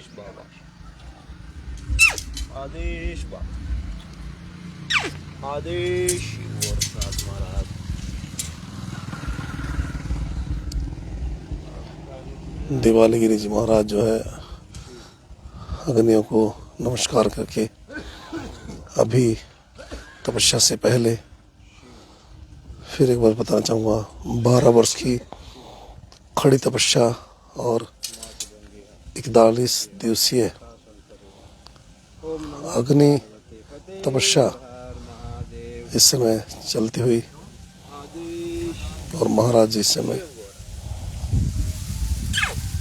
बाबा, आदेश बाबा, आदेश गोरखनाथ महाराज। दिवालीगिरी जी महाराज जो है अग्नियों को नमस्कार करके अभी तपस्या से पहले फिर एक बार बताना चाहूँगा 12 वर्ष की खड़ी तपस्या और 41 दिवसीय अग्नि तपस्या इस समय चलती हुई और महाराज जी इस समय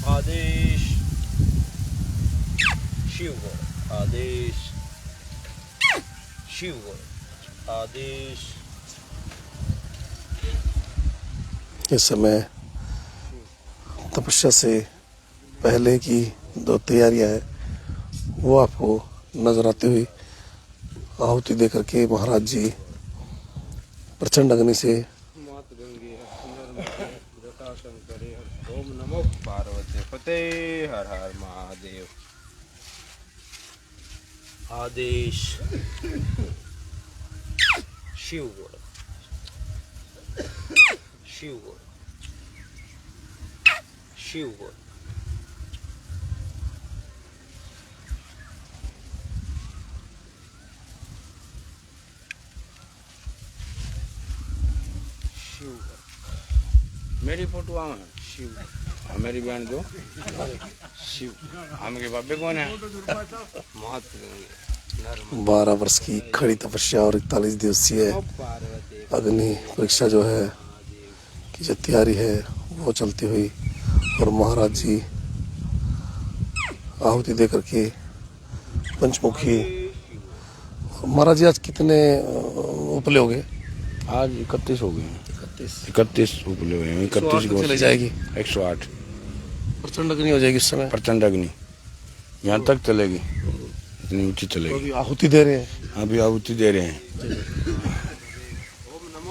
आदेश शिव गौर, आदेश शिव गौर, आदेश। इस समय तपस्या से पहले की जो तैयारियां हैं वो आपको नजर आती हुई आहुति दे करके महाराज जी प्रचंड अग्नि से ओम नमो पार्वती पते हर हर महादेव। आदेश शिव गौर, शिव गौर, शिव गौर। शिव गौर। मेरी फोटो आवा शिव, हमारी बहन जो शिव, हम के बाबे कौन है? 12 वर्ष की खड़ी तपस्या और 41 दिवसीय अग्नि परीक्षा जो है की जो तैयारी है वो चलती हुई और महाराज जी आहुति दे करके पंचमुखी। महाराज जी आज कितने उपले हो गए? आज 31 हो गए हैं। 31 उपले हुए हैं। 31 को चली जाएगी 108 प्रचंड अग्नि हो जाएगी इस समय। प्रचंड अग्नि यहाँ तक चलेगी, इतनी ऊंची चलेगी। अभी आहुति दे रहे हैं, अभी आहुति दे रहे हैं।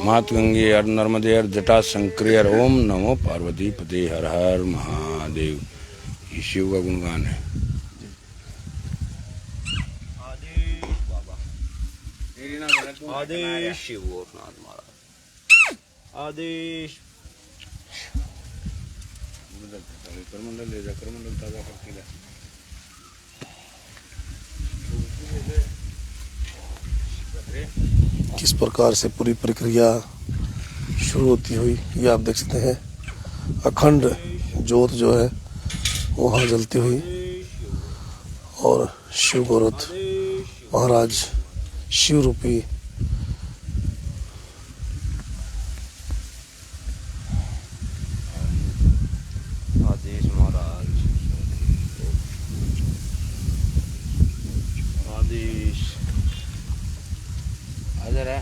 मात गंगे हर नर्मदे हर जटा शंकरी हर ओम नमो पार्वती पते हर हर महादेव। ये शिव का गुणगान है। आदेश शिव गोरखनाथ महाराज, आदेश। करमंडल ले जा, करमंडल ताजा करके ला। किस प्रकार से पूरी प्रक्रिया शुरू होती हुई ये आप देख सकते हैं। अखंड ज्योत जो है वहाँ जलती हुई और शिव गोरख महाराज शिव रूपी आदेश महाराज, आदेश। हाजिर है।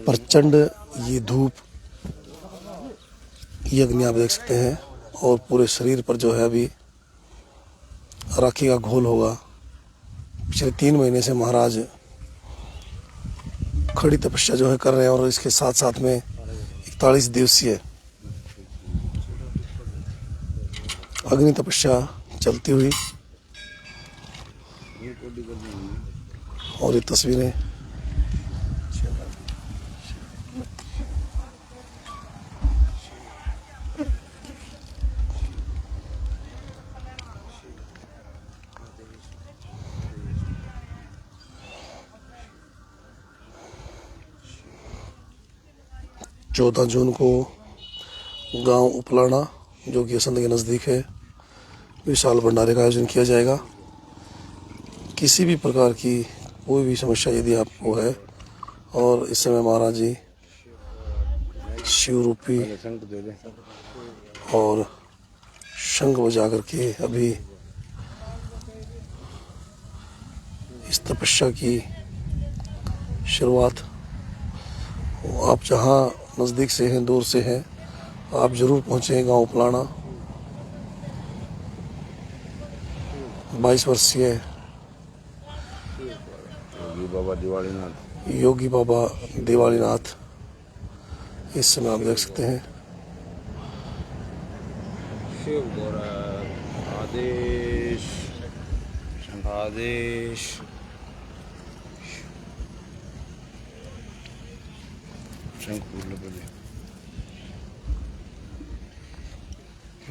प्रचंड ये धूप ये अग्नि आप देख सकते हैं और पूरे शरीर पर जो है अभी राखी का घोल होगा। पिछले 3 महीने से महाराज खड़ी तपस्या जो है कर रहे हैं और इसके साथ साथ में 41 दिवसीय अग्नि तपस्या चलती हुई और ये तस्वीरें चौदह जून को गांव उपलाना जो कि असंध के नज़दीक है विशाल भंडारे का आयोजन किया जाएगा। किसी भी प्रकार की कोई भी समस्या यदि आपको है और इस समय महाराज जी शिव रूपी और शंख बजा करके अभी इस तपस्या की शुरुआत। आप जहाँ नज़दीक से हैं दूर से हैं आप जरूर पहुँचें गांव उपलाना। 22 वर्षीय योगी बाबा दिवालीनाथ इस समय आप देख सकते हैं। शिव गोरख आदेश आदेश शंख फूल बजे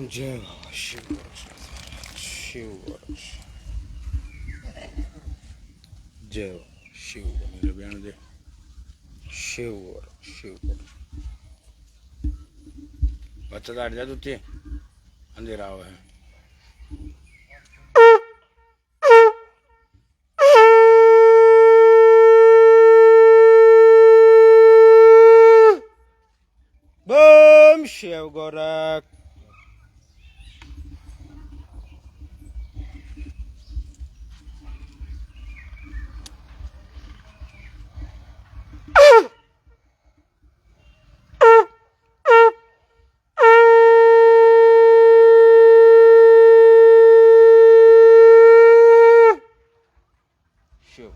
जय बाबा शिव गोरख शिव गोरख जय बाबा शिव मेरे बयान दे शिव गोरख शिव गोरख बच्चा तो हट जा तू अंधेरा हुआ है बम शिव गोरख शिव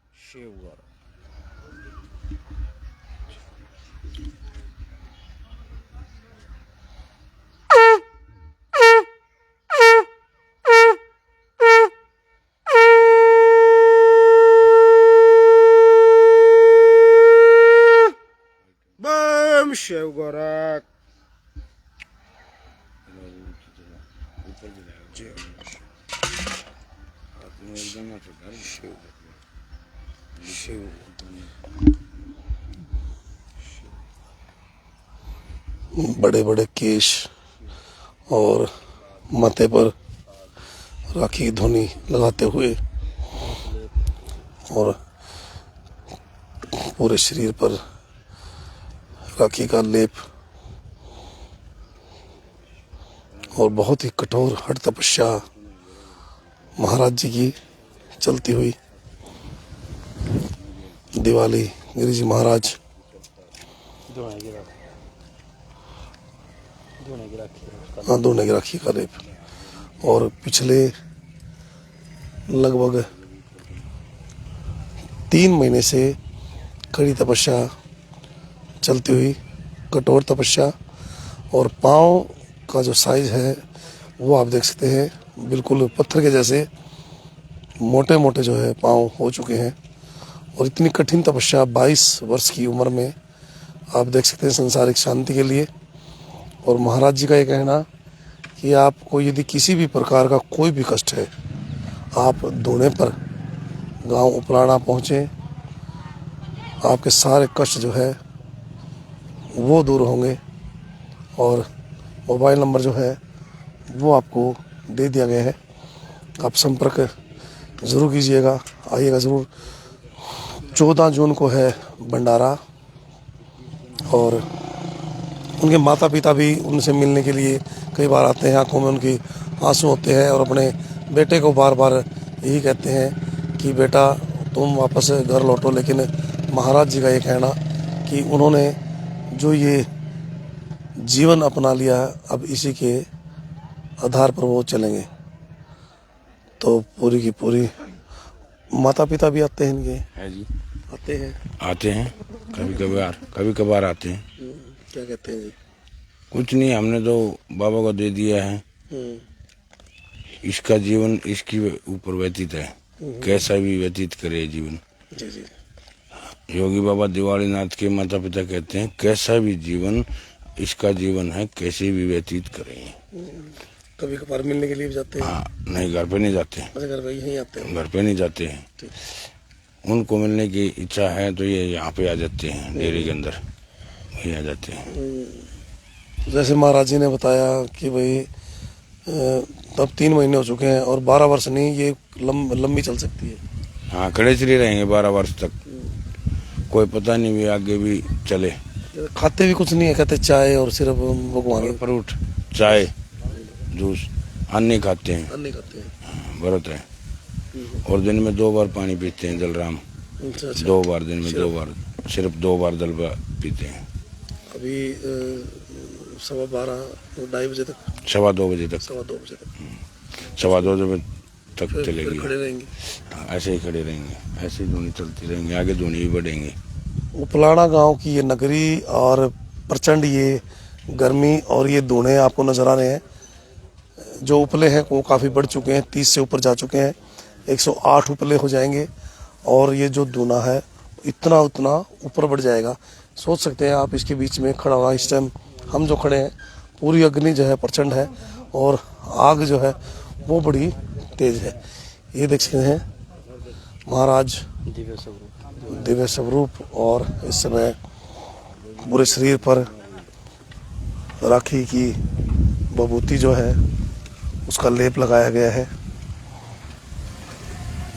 शिव गोरख बम शिव गोरख शिव शिव बड़े बड़े केश और माथे पर राखी की धुनी लगाते हुए और पूरे शरीर पर राखी का लेप और बहुत ही कठोर हठ तपस्या महाराज जी की चलती हुई दिवाली गिरी जी महाराज दोने की राखी का लेप और पिछले लगभग 3 महीने से कड़ी तपस्या चलती हुई कठोर तपस्या और पाँव का जो साइज है वो आप देख सकते हैं बिल्कुल पत्थर के जैसे मोटे मोटे जो है पाँव हो चुके हैं और इतनी कठिन तपस्या 22 वर्ष की उम्र में आप देख सकते हैं संसारिक शांति के लिए। और महाराज जी का ये कहना कि आपको यदि किसी भी प्रकार का कोई भी कष्ट है आप धोने पर गांव उपलाना पहुँचें, आपके सारे कष्ट जो है वो दूर होंगे। और मोबाइल नंबर जो है वो आपको दे दिया गया है, आप संपर्क ज़रूर कीजिएगा, आइएगा ज़रूर। 14 जून को है भंडारा और उनके माता पिता भी उनसे मिलने के लिए कई बार आते हैं, आंखों में उनकी आंसू होते हैं और अपने बेटे को बार बार यही कहते हैं कि बेटा तुम वापस घर लौटो। लेकिन महाराज जी का ये कहना कि उन्होंने जो ये जीवन अपना लिया अब इसी के आधार पर वो चलेंगे। तो पूरी की पूरी माता पिता भी आते हैं इनके? है जी, आते हैं कभी कभार आते हैं। क्या कहते हैं जी? कुछ नहीं, हमने तो बाबा को दे दिया है, इसका जीवन इसके ऊपर व्यतीत है, कैसा भी व्यतीत करे जीवन। जी जी। योगी बाबा दिवालीनाथ के माता पिता कहते हैं कैसा भी जीवन इसका जीवन है, कैसे भी व्यतीत करें। कभी कभार मिलने के लिए भी जाते हैं? हाँ, नहीं घर पे नहीं जाते। अच्छा, घर पे यहीं आते हैं? घर पे नहीं जाते हैं, उनको मिलने की इच्छा है तो ये यहाँ पे आ जाते हैं, डेरे के अंदर वही आ जाते हैं। जैसे महाराज जी ने बताया कि भाई तब 3 महीने हो चुके हैं और 12 वर्ष नहीं, ये लंबी चल सकती है। हाँ, खड़े चले रहेंगे 12 वर्ष तक, कोई पता नहीं भी आगे भी चले। खाते भी कुछ नहीं है, कहते चाय और सिर्फ भगवान फ्रूट, चाय जूस, अन्य खाते हैं, अन्य खाते हैं। व्रत है। और दिन में 2 बार पानी पीते हैं जलराम, अच्छा अच्छा। 2 बार दिन में, 2 बार, सिर्फ 2 बार जल पीते हैं। अभी 12:15 2:30 बजे तक, 2:15 बजे तक, 2:15 बजे तक 2:15 बजे तक फिर चलेगी। खड़े रहेंगे। हाँ, ऐसे ही खड़े रहेंगे, ऐसे ही धुनी चलती रहेंगी, आगे धुनी भी बढ़ेंगे। उपलाना गांव की ये नगरी और प्रचंड ये गर्मी और ये धुएं आपको नजर आ रहे हैं। जो उपले हैं वो काफ़ी बढ़ चुके हैं, 30 से ऊपर जा चुके हैं, 108 उपले हो जाएंगे और ये जो धुआं है इतना उतना ऊपर बढ़ जाएगा। सोच सकते हैं आप, इसके बीच में खड़ा हुआ इस टाइम हम जो खड़े हैं, पूरी अग्नि जो है प्रचंड है और आग जो है वो बड़ी तेज है। ये देख सकते हैं महाराज दिव्य स्वरूप और इस समय पूरे शरीर पर राखी की विभूति जो है उसका लेप लगाया गया है।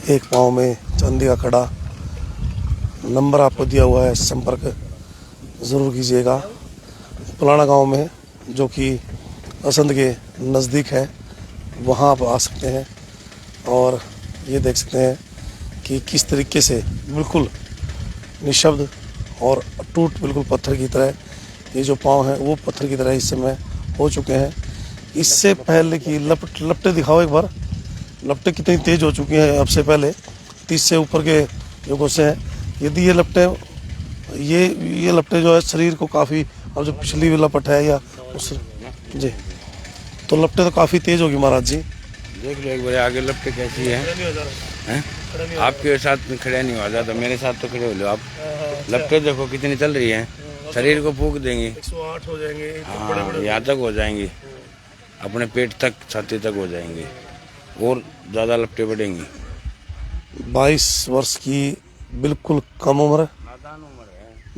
एक पाँव में चांदी का कड़ा, नंबर आपको दिया हुआ है, संपर्क ज़रूर कीजिएगा। पुराना गांव में जो कि असंध के नज़दीक है, वहाँ आप आ सकते हैं और ये देख सकते हैं कि किस तरीके से बिल्कुल निशब्द और टूट बिल्कुल पत्थर की तरह ये जो पाँव हैं वो पत्थर की तरह इस समय हो चुके हैं। इससे पहले की लपटें दिखाओ एक बार, लपटें कितनी तेज हो चुकी हैं। अब से पहले 30 से ऊपर के जो गुस्से हैं, यदि ये लपटें जो है शरीर को काफ़ी, अब जो पिछली लपट है या उस जी, तो लपटें तो काफ़ी तेज होगी महाराज जी। देख लो एक बार आगे लपटे कैसी हैं? आपके साथ में खड़े नहीं हो जाता, मेरे साथ तो खड़े हो लो आप। लपटे देखो कितनी चल रही हैं, शरीर को फूंक देंगी। 108 हो जाएंगे, हाँ, यहाँ तक हो जाएंगी, अपने पेट तक, छाती तक हो जाएंगे और ज़्यादा लपटे बढ़ेंगी। 22 वर्ष की बिल्कुल कम उम्र,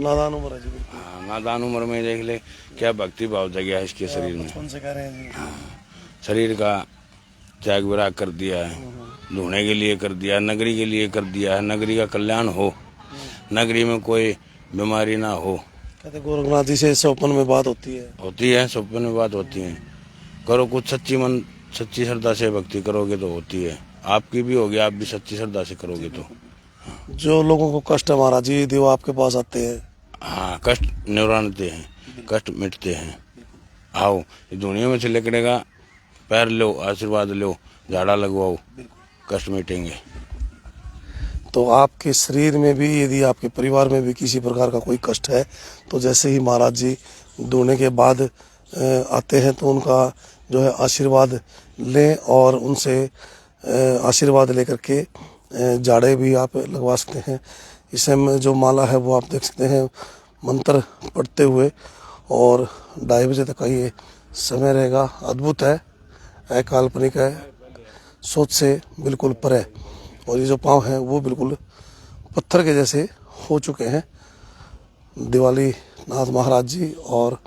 नादान उम्र है जी। हाँ, नादान उम्र में देख ले क्या भक्ति भाव जगह है इसके शरीर में। कौन से कह रहे हैं जी? हाँ, शरीर का त्याग विराग कर दिया है, धोने के लिए कर दिया, नगरी के लिए कर दिया है, नगरी का कल्याण हो, नगरी में कोई बीमारी ना हो। कहते गोरखनाथ जी से स्वप्न में बात होती है, स्वप्न में बात होती है। करो कुछ सच्ची मन, सच्ची श्रद्धा से भक्ति करोगे तो होती है, आपकी भी होगी, आप भी सच्ची श्रद्धा से करोगे तो। जो लोगों को कष्ट है महाराज जी, यदि वो आपके पास आते हैं, हाँ, कष्ट निवारते हैं, कष्ट मिटते हैं। आओ, ये दुनिया में से निकलेगा, पैर लो, आशीर्वाद लो, झाड़ा लगवाओ, कष्ट मिटेंगे। तो आपके शरीर में भी, यदि आपके परिवार में भी किसी प्रकार का कोई कष्ट है, तो जैसे ही महाराज जी धोने के बाद आते हैं तो उनका जो है आशीर्वाद लें और उनसे आशीर्वाद लेकर के जाड़े भी आप लगवा सकते हैं। इसमें जो माला है वो आप देख सकते हैं, मंत्र पढ़ते हुए, और 2:30 बजे तक का ये समय रहेगा। अद्भुत है, काल्पनिक है, सोच से बिल्कुल पर है। और ये जो पाँव हैं वो बिल्कुल पत्थर के जैसे हो चुके हैं। दिवाली नाथ महाराज जी और